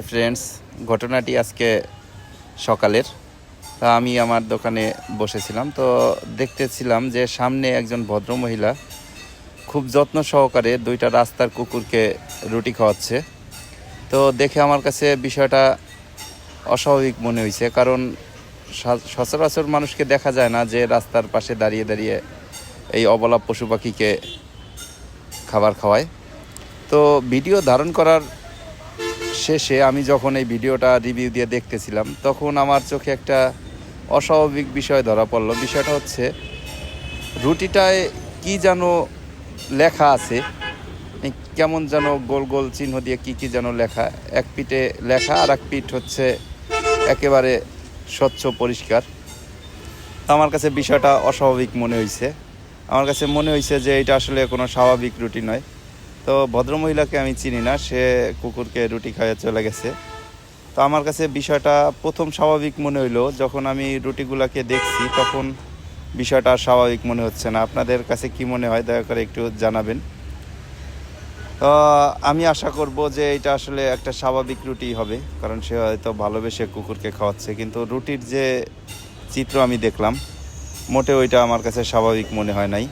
Friends, ঘটনাটি আজকে সকালের। তা আমি আমার দোকানে বসেছিলাম, তো দেখতেছিলাম যে সামনে একজন ভদ্রমহিলা খুব যত্ন সহকারে দুইটা রাস্তার কুকুরকে রুটি খাওয়াচ্ছে। তো দেখে আমার কাছে বিষয়টা অস্বাভাবিক মনে হয়েছে, কারণ সচরাচর মানুষকে দেখা যায় না যে রাস্তার পাশে দাঁড়িয়ে দাঁড়িয়ে এই অবলা পশু পাখিকে খাবার খাওয়ায়। তো ভিডিও ধারণ করার শেষে আমি যখন এই ভিডিওটা রিভিউ দিয়ে দেখতেছিলাম, তখন আমার চোখে একটা অস্বাভাবিক বিষয় ধরা পড়লো। বিষয়টা হচ্ছে, রুটিটায় কি যেন লেখা আছে, কেমন যেন গোল গোল চিহ্ন দিয়ে কি যেন লেখা। এক পিঠে লেখা আর এক পিঠ হচ্ছে একেবারে স্বচ্ছ পরিষ্কার। আমার কাছে বিষয়টা অস্বাভাবিক মনে হয়েছে। আমার কাছে মনে হয়েছে যে এটা আসলে কোনো স্বাভাবিক রুটি নয়। তো ভদ্রমহিলাকে আমি চিনি না, সে কুকুরকে রুটি খাইয়ে চলে গেছে। তো আমার কাছে বিষয়টা প্রথম স্বাভাবিক মনে হইলো, যখন আমি রুটিগুলোকে দেখছি তখন বিষয়টা আর স্বাভাবিক মনে হচ্ছে না। আপনাদের কাছে কি মনে হয় দয়া করে একটু জানাবেন। তো আমি আশা করব যে এটা আসলে একটা স্বাভাবিক রুটি হবে, কারণ সে হয়তো ভালোবেসে কুকুরকে খাওয়াচ্ছে। কিন্তু রুটির যে চিত্র আমি দেখলাম, মোটেও ওইটা আমার কাছে স্বাভাবিক মনে হয় নাই।